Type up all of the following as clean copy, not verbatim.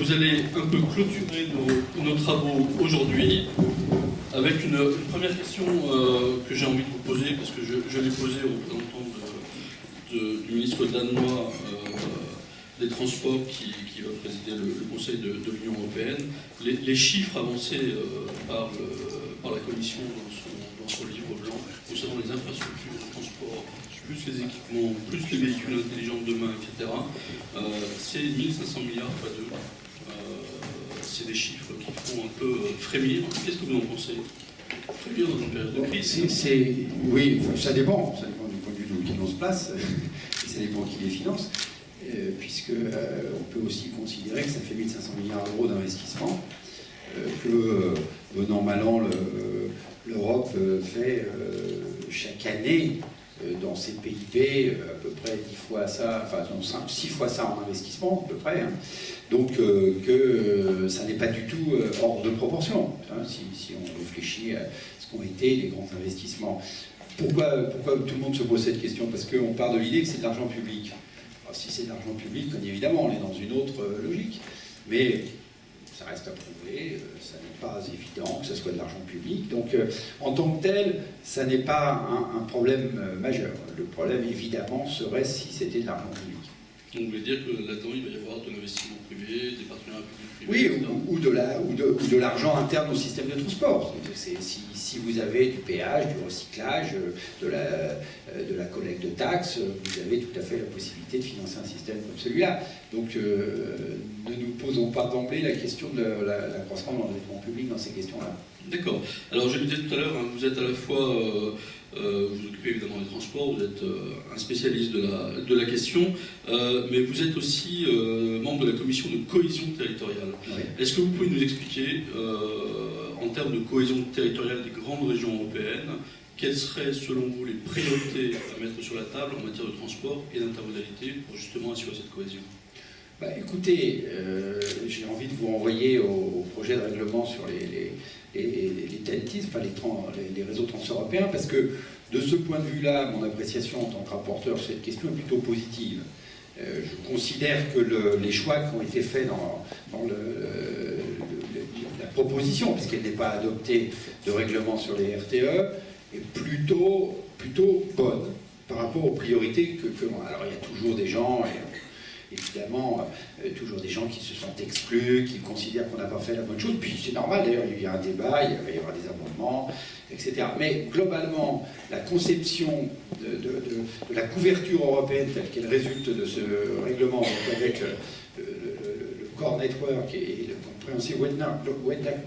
Vous allez un peu clôturer nos travaux aujourd'hui avec une première question que j'ai envie de vous poser, parce que je l'ai posée au représentant du ministre danois des Transports qui va présider le Conseil de l'Union européenne. Les chiffres avancés par la Commission dans son livre blanc concernant les infrastructures de transport, plus les équipements, plus les véhicules intelligents de demain, etc., c'est 1500 milliards fois 2. C'est des chiffres qui font un peu frémir. Qu'est-ce que vous en pensez? Frémir dans une période de crise? Oui, ça dépend. Ça dépend du point de vue de qui on se place, et ça dépend qui les finance, puisque on peut aussi considérer que ça fait 1500 milliards d'euros d'investissement, que venant mal an, l'Europe fait chaque année dans ses PIB à peu près 10 fois ça, enfin 6 fois ça en investissement à peu près, hein. Donc que ça n'est pas du tout hors de proportion, hein, si on réfléchit à ce qu'ont été les grands investissements. Pourquoi tout le monde se pose cette question? Parce qu'on part de l'idée que c'est de l'argent public. Alors, si c'est de l'argent public, bien évidemment, on est dans une autre logique, mais ça reste à prouver, ça n'est pas évident que ce soit de l'argent public. Donc, en tant que tel, ça n'est pas un problème majeur. Le problème, évidemment, serait si c'était de l'argent public. Donc, vous voulez dire que là-dedans, il va y avoir de l'investissement privé, des partenariats publics Oui, privés, ou de l'argent interne au système de transport. Si vous avez du péage, du recyclage, de la collecte de taxes, vous avez tout à fait la possibilité de financer un système comme celui-là. Donc, ne nous posons pas d'emblée la question de l'accroissement de l'endettement public dans ces questions-là. D'accord. Alors, je le disais tout à l'heure, hein, vous êtes à la fois... vous vous occupez évidemment des transports, vous êtes un spécialiste de la question, mais vous êtes aussi membre de la commission de cohésion territoriale. Oui. Est-ce que vous pouvez nous expliquer, en termes de cohésion territoriale des grandes régions européennes, quelles seraient selon vous les priorités à mettre sur la table en matière de transport et d'intermodalité pour justement assurer cette cohésion? Écoutez, j'ai envie de vous renvoyer au projet de règlement sur les TEN-T, enfin les réseaux transeuropéens, parce que de ce point de vue-là, mon appréciation en tant que rapporteur sur cette question est plutôt positive. Je considère que les choix qui ont été faits dans la proposition, puisqu'elle n'est pas adoptée, de règlement sur les RTE, est plutôt bonne par rapport aux priorités alors il y a toujours des gens... Évidemment, toujours des gens qui se sentent exclus, qui considèrent qu'on n'a pas fait la bonne chose. Puis c'est normal, d'ailleurs, il y a un débat, il va y avoir des amendements, etc. Mais globalement, la conception de la couverture européenne telle qu'elle résulte de ce règlement, avec le Core Network et le Comprehensive Wet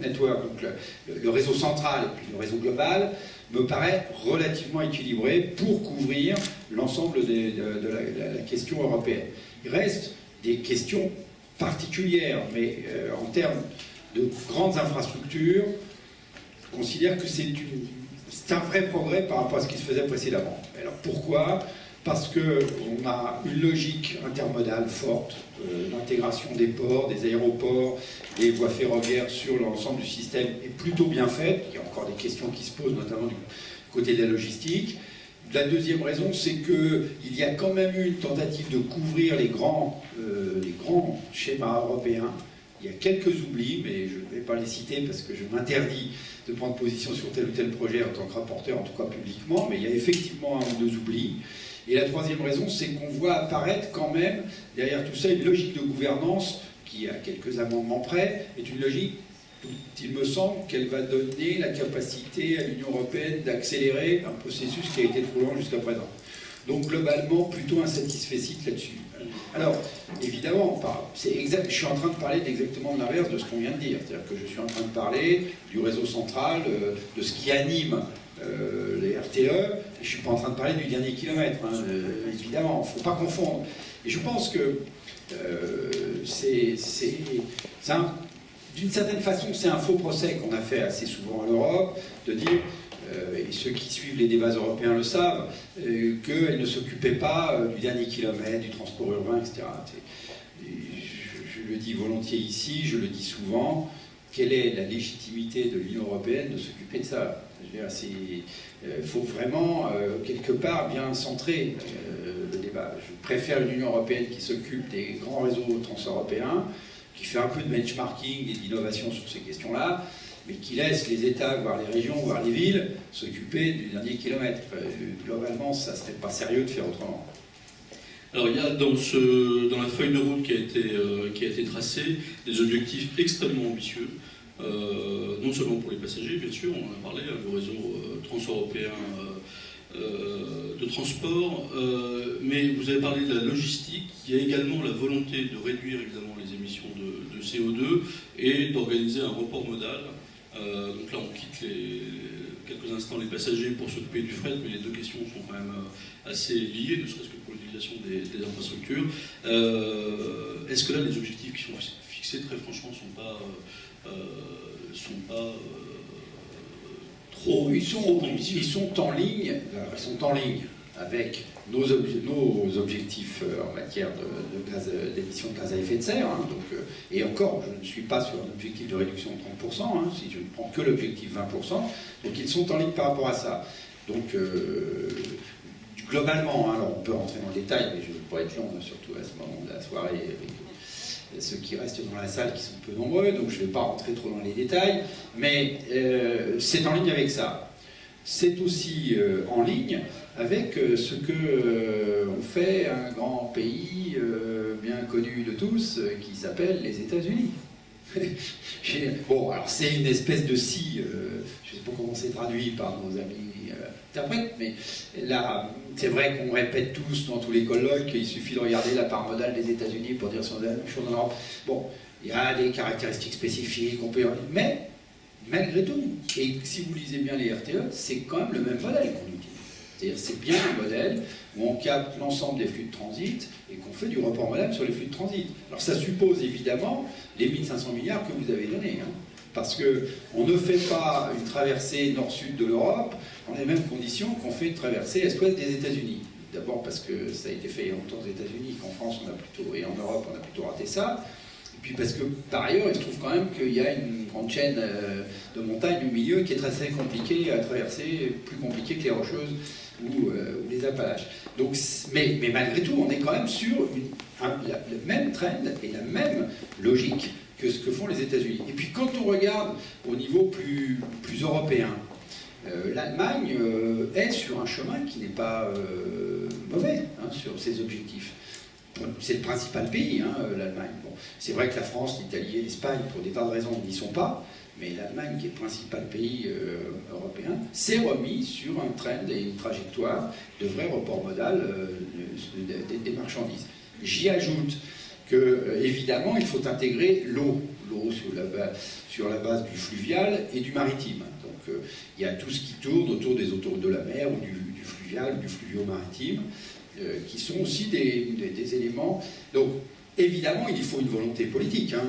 Network, donc le réseau central et puis le réseau global, me paraît relativement équilibré pour couvrir l'ensemble de la question européenne. Il reste des questions particulières, mais en termes de grandes infrastructures, je considère que c'est un vrai progrès par rapport à ce qui se faisait précédemment. Alors pourquoi? Parce qu'on a une logique intermodale forte, l'intégration des ports, des aéroports, des voies ferroviaires sur l'ensemble du système est plutôt bien faite. Il y a encore des questions qui se posent, notamment du côté de la logistique. La deuxième raison, c'est qu'il y a quand même eu une tentative de couvrir les grands schémas européens. Il y a quelques oublis, mais je ne vais pas les citer parce que je m'interdis de prendre position sur tel ou tel projet en tant que rapporteur, en tout cas publiquement, mais il y a effectivement un ou deux oublis. Et la troisième raison, c'est qu'on voit apparaître quand même, derrière tout ça, une logique de gouvernance qui, à quelques amendements près, est une logique où il me semble qu'elle va donner la capacité à l'Union européenne d'accélérer un processus qui a été trop lent jusqu'à présent. Donc globalement, plutôt un satisfecit là-dessus. Alors, évidemment, je suis en train de parler d'exactement l'inverse de ce qu'on vient de dire. C'est-à-dire que je suis en train de parler du réseau central, de ce qui anime les RTE, et je ne suis pas en train de parler du dernier kilomètre, hein, évidemment, il ne faut pas confondre. Et je pense que d'une certaine façon, c'est un faux procès qu'on a fait assez souvent à l'Europe, de dire, et ceux qui suivent les débats européens le savent, qu'elle ne s'occupait pas du dernier kilomètre, du transport urbain, etc. Je le dis volontiers ici, je le dis souvent, quelle est la légitimité de l'Union européenne de s'occuper de ça? Il faut vraiment, quelque part, bien centrer le débat. Je préfère une Union européenne qui s'occupe des grands réseaux transeuropéens qui fait un peu de benchmarking et d'innovation sur ces questions-là, mais qui laisse les États, voire les régions, voire les villes, s'occuper du dernier kilomètre. Globalement, ça ne serait pas sérieux de faire autrement. Alors il y a dans la feuille de route qui a été tracée des objectifs extrêmement ambitieux, non seulement pour les passagers, bien sûr, on en a parlé, le réseau transeuropéen de transport, mais vous avez parlé de la logistique. Il y a également la volonté de réduire évidemment les émissions de CO2 et d'organiser un report modal. Donc là, on quitte quelques instants les passagers pour s'occuper du fret, mais les deux questions sont quand même assez liées, ne serait-ce que pour l'utilisation des infrastructures. Est-ce que là, les objectifs qui sont fixés, très franchement, ne sont pas trop ambitieux? Ils sont en ligne avec nos objectifs en matière d'émissions de gaz à effet de serre. Hein, donc, et encore, je ne suis pas sur un objectif de réduction de 30%, hein, si je ne prends que l'objectif 20%. Donc ils sont en ligne par rapport à ça. Donc globalement, hein, alors on peut rentrer dans le détail, mais je ne veux pas être long, surtout à ce moment de la soirée, avec ceux qui restent dans la salle qui sont peu nombreux, donc je ne vais pas rentrer trop dans les détails, mais c'est en ligne avec ça. C'est aussi en ligne avec ce que on fait un grand pays bien connu de tous qui s'appelle les États-Unis. Bon, alors c'est une espèce de je ne sais pas comment c'est traduit par nos amis interprètes, mais là, c'est vrai qu'on répète tous dans tous les colloques qu'il suffit de regarder la part modale des États-Unis pour dire si on a la même chose en Europe. Bon, il y a des caractéristiques spécifiques, on peut y revenir, mais malgré tout, et si vous lisez bien les RTE, c'est quand même le même modèle qu'on utilise. C'est-à-dire c'est bien un modèle où on capte l'ensemble des flux de transit et qu'on fait du report modal sur les flux de transit. Alors ça suppose évidemment les 1500 milliards que vous avez donnés, hein, parce qu'on ne fait pas une traversée nord-sud de l'Europe dans les mêmes conditions qu'on fait une traversée est-ouest des États-Unis. D'abord parce que ça a été fait il y a longtemps aux États-Unis, qu'en France on a plutôt, et en Europe on a plutôt raté ça. Puis parce que, par ailleurs, il se trouve quand même qu'il y a une grande chaîne de montagnes au milieu qui est très compliquée à traverser, plus compliquée que les Rocheuses ou les Appalaches. Donc, mais malgré tout, on est quand même sur le même trend et la même logique que ce que font les États-Unis. Et puis quand on regarde au niveau plus européen, l'Allemagne est sur un chemin qui n'est pas mauvais, hein, sur ses objectifs. C'est le principal pays, hein, l'Allemagne. Bon, c'est vrai que la France, l'Italie et l'Espagne, pour des tas de raisons, n'y sont pas, mais l'Allemagne, qui est le principal pays européen, s'est remis sur un trend et une trajectoire de vrai report modal des marchandises. J'y ajoute que, évidemment, il faut intégrer l'eau sur la base du fluvial et du maritime. Donc, il y a tout ce qui tourne autour des autoroutes de la mer ou du fluvial, du fluvio-maritime, qui sont aussi des éléments. Donc, évidemment, il faut une volonté politique. Hein.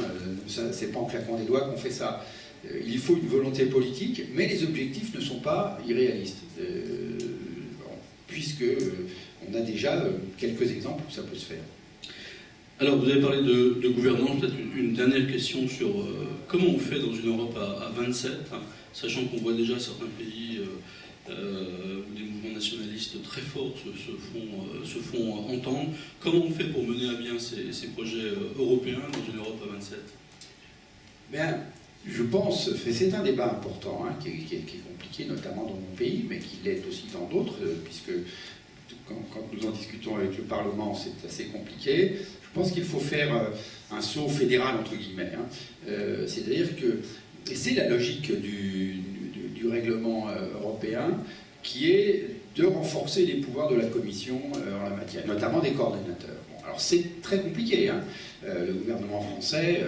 C'est pas en claquant des doigts qu'on fait ça. Il faut une volonté politique, mais les objectifs ne sont pas irréalistes. Puisque on a déjà quelques exemples où ça peut se faire. Alors, vous avez parlé de gouvernance. Peut-être une dernière question sur comment on fait dans une Europe à 27, hein, sachant qu'on voit déjà certains pays où des mouvements nationalistes très forts se font entendre. Comment on fait pour mener à bien ces projets européens dans une Europe à 27 ? Bien, je pense, c'est un débat important, hein, qui est compliqué, notamment dans mon pays, mais qui l'est aussi dans d'autres, puisque quand nous en discutons avec le Parlement, c'est assez compliqué. Je pense qu'il faut faire un saut fédéral, entre guillemets. Hein. C'est-à-dire que, et c'est la logique du règlement européen, qui est de renforcer les pouvoirs de la Commission en la matière, notamment des coordinateurs. Bon, alors c'est très compliqué. Hein. Le gouvernement français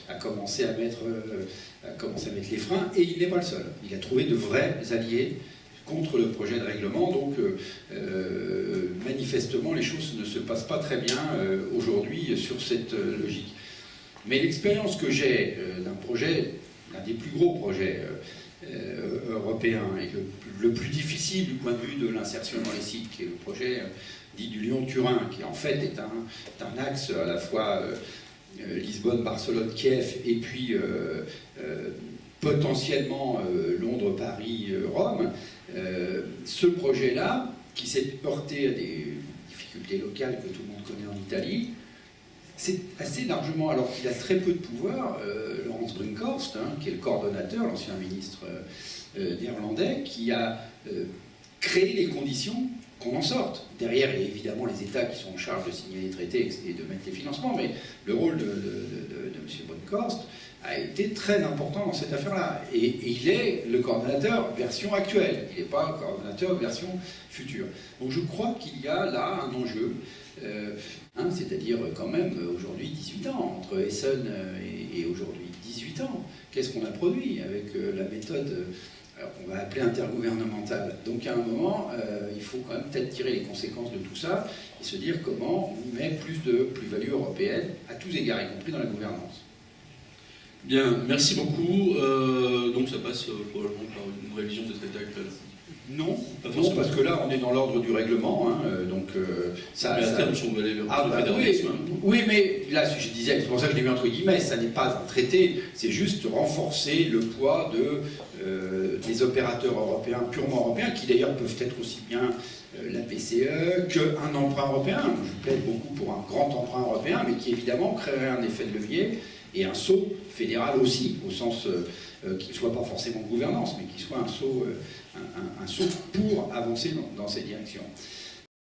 a commencé à mettre les freins, et il n'est pas le seul. Il a trouvé de vrais alliés contre le projet de règlement, donc manifestement les choses ne se passent pas très bien aujourd'hui sur cette logique. Mais l'expérience que j'ai d'un projet, l'un des plus gros projets européen et le plus difficile du point de vue de l'insertion dans les sites, qui est le projet dit du Lyon-Turin, qui en fait est un axe à la fois Lisbonne, Barcelone, Kiev, et puis potentiellement Londres, Paris, Rome. Ce projet-là, qui s'est heurté à des difficultés locales que tout le monde connaît en Italie, c'est assez largement, alors qu'il a très peu de pouvoir, Laurens Brinkhorst, qui est le coordonnateur, l'ancien ministre néerlandais, qui a créé les conditions qu'on en sorte. Derrière, il y a évidemment les États qui sont en charge de signer les traités et de mettre les financements, mais le rôle de M. Brinkhorst a été très important dans cette affaire-là. Et il est le coordonnateur version actuelle, il n'est pas le coordonnateur version future. Donc je crois qu'il y a là un enjeu, c'est-à-dire quand même aujourd'hui 18 ans, entre Essen et aujourd'hui 18 ans. Qu'est-ce qu'on a produit avec la méthode qu'on va appeler intergouvernementale? Donc à un moment, il faut quand même peut-être tirer les conséquences de tout ça et se dire comment on met plus de plus-value européenne à tous égards, y compris dans la gouvernance. Bien, merci beaucoup. Donc ça passe probablement par une révision des traités actuels. Non, parce que là, on est dans l'ordre du règlement, donc ça... Mais à terme, si on va aller vers le fédéralisme... Oui, mais là, je disais, c'est pour ça que je l'ai mis entre guillemets, ça n'est pas un traité, c'est juste renforcer le poids des opérateurs européens, purement européens, qui d'ailleurs peuvent être aussi bien la BCE qu'un emprunt européen. Je plaide beaucoup pour un grand emprunt européen, mais qui évidemment créerait un effet de levier et un saut fédéral aussi, au sens qu'il ne soit pas forcément de gouvernance, mais qu'il soit un saut pour avancer dans cette direction.